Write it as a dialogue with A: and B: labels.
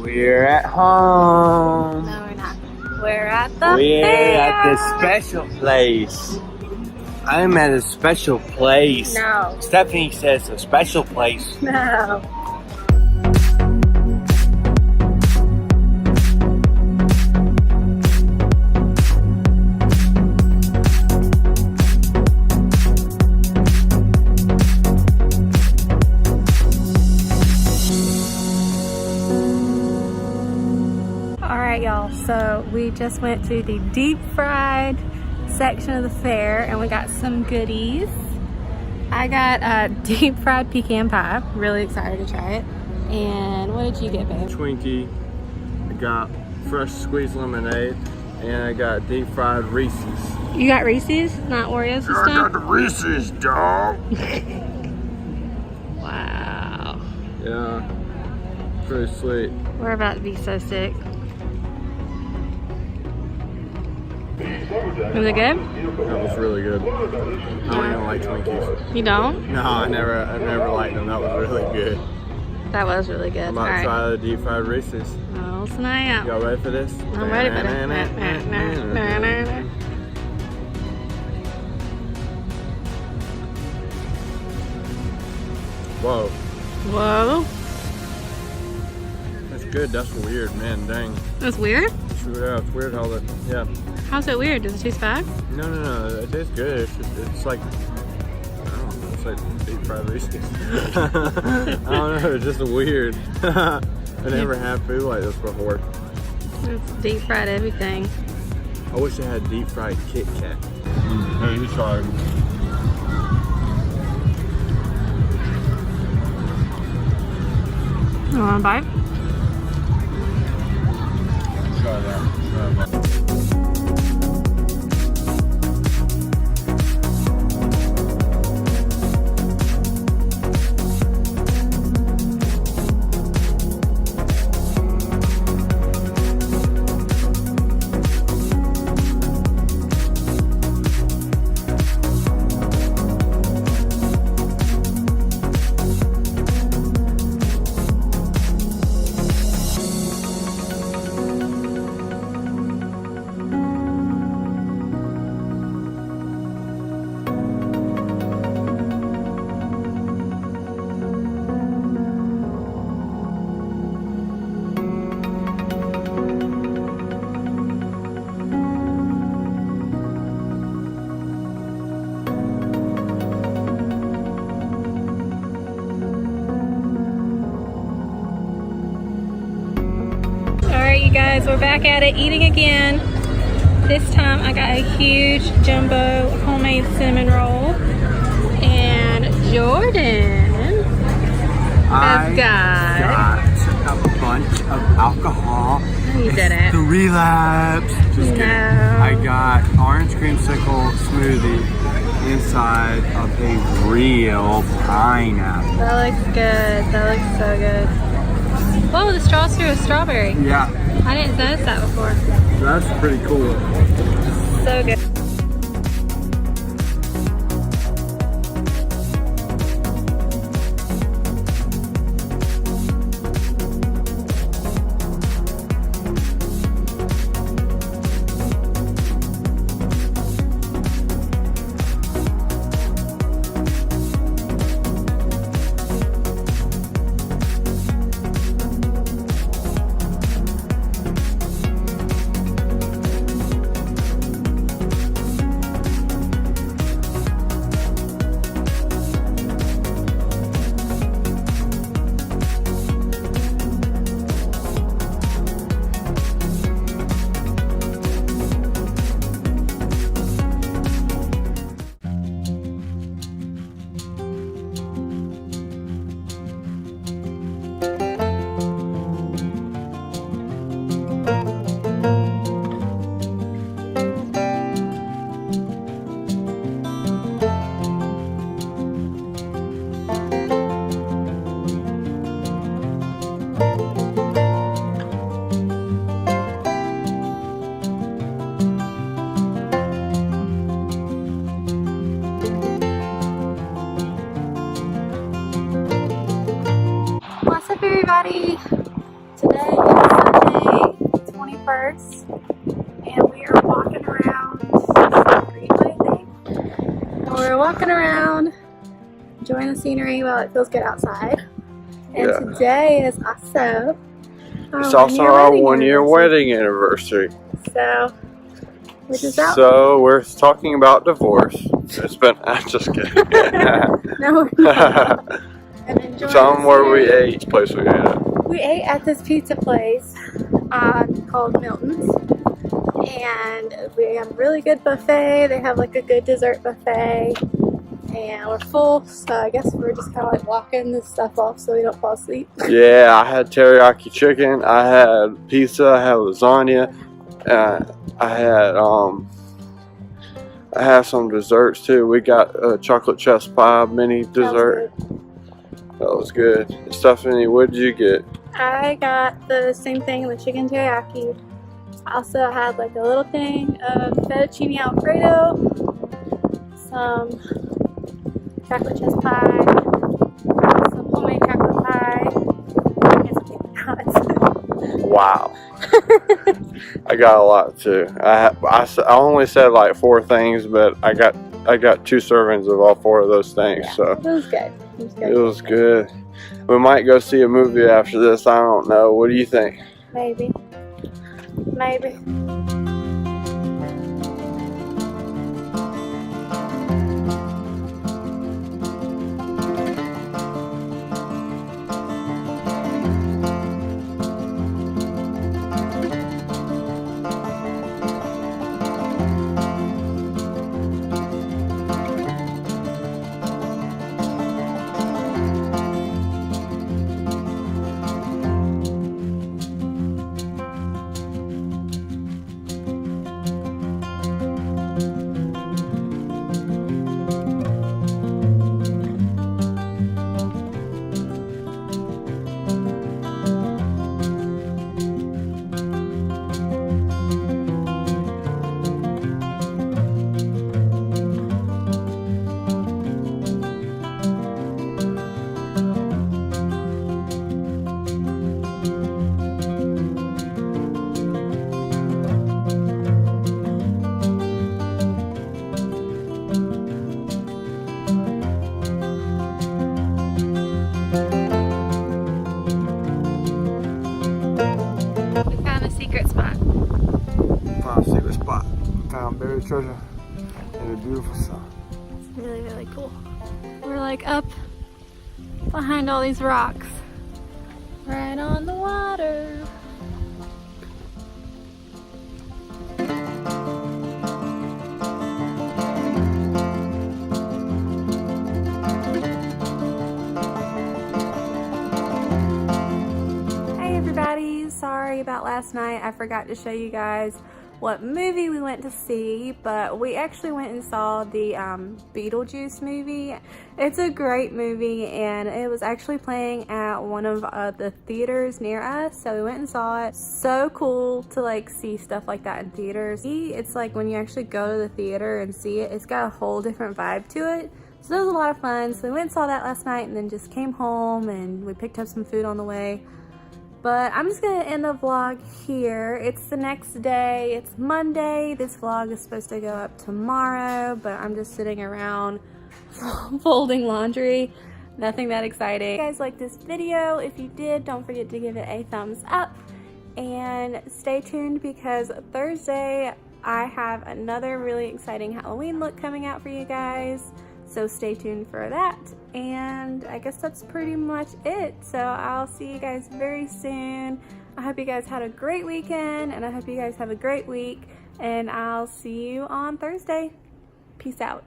A: We're at home.
B: No, we're not. We're at the
A: We're
B: fair.
A: at this special place. I'm at a special place.
B: No.
A: Stephany says a special place.
B: No. Alright y'all, so we just went to the deep fried section of the fair and we got some goodies. I got a deep fried pecan pie, really excited to try it. And what did you get, babe?
A: Twinkie, I got fresh squeezed lemonade, and I got deep fried Reese's.
B: You got Reese's, not Oreos this
A: I got
B: time?
A: the Reese's, dog.
B: Wow.
A: Yeah, pretty sweet.
B: We're about to be so sick. Was it good?
A: That was really good. I don't like Twinkies.
B: You don't?
A: No, I never liked them. That was really good.
B: That was really good.
A: I'm about to try the deep fried Reese's.
B: Oh, tonight.
A: Y'all ready for this?
B: I'm ready for this.
A: Whoa,
B: Whoa.
A: that's good. That's weird, man. Dang.
B: That's weird?
A: It's weird how that. Yeah.
B: How's it weird? Does it taste bad?
A: No. It tastes good. It's like. I don't know. It's like deep fried Reese's. I don't know. It's just weird. I never had food like this before.
B: It's deep fried everything.
A: I wish I had deep fried Kit Kat. Hey, you try it.
B: You want a bite?
A: Try that.
B: Alright you guys, we're back at it eating again. This time I got a huge jumbo homemade cinnamon roll. And Jordan has got
A: a bunch of alcohol.
B: You didn't.
A: The relapse. Just kidding. I got orange creamsicle smoothie inside of a real pineapple.
B: That looks good. That looks so good. Whoa, the straw's through a strawberry.
A: Yeah,
B: I didn't notice that before.
A: that's pretty cool.
B: So good. everybody. Today is anniversary, and we are walking around. I think. And we're walking around, enjoying the scenery while it feels good outside. And today is also our
A: 1-year wedding anniversary.
B: So, which is out.
A: So we're talking about divorce. It's been. I'm just kidding.
B: No, we're not.
A: Tell them where we ate. Each place we ate at.
B: We ate at this pizza place called Milton's, and we have a really good buffet. They have like a good dessert buffet, and we're full, so I guess we're just kind of like walking this stuff off so we don't fall asleep.
A: Yeah, I had teriyaki chicken. I had pizza. I had lasagna. I had some desserts too. We got a chocolate chess pie mini dessert. That was good. Stephany, what did you get?
B: I got the same thing, the chicken teriyaki. I also had like a little thing of fettuccine alfredo, some chocolate chess pie, some homemade chocolate pie, and some peanuts.
A: Wow. I got a lot too. I only said like 4 things, but I got 2 servings of all 4 of those things.
B: Yeah,
A: so
B: it was good.
A: It was good. We might go see a movie after this. I don't know. What do you think?
B: Maybe. Maybe.
A: Found buried treasure and a beautiful sun.
B: It's really, really cool. We're like up behind all these rocks, right on the water. Hey everybody, sorry about last night. I forgot to show you guys what movie we went to see, but we actually went and saw the Beetlejuice movie. It's a great movie, and it was actually playing at one of the theaters near us, so we went and saw it. So cool to like see stuff like that in theaters. It's like when you actually go to the theater and see it, it's got a whole different vibe to it. So that was a lot of fun. So we went and saw that last night, and then just came home and we picked up some food on the way. But I'm just gonna end the vlog here. It's the next day, it's Monday. This vlog is supposed to go up tomorrow, but I'm just sitting around folding laundry. Nothing that exciting. If you guys liked this video, if you did, don't forget to give it a thumbs up. And stay tuned because Thursday I have another really exciting Halloween look coming out for you guys. So stay tuned for that, and I guess that's pretty much it. So I'll see you guys very soon. I hope you guys had a great weekend, and I hope you guys have a great week, and I'll see you on Thursday. Peace out.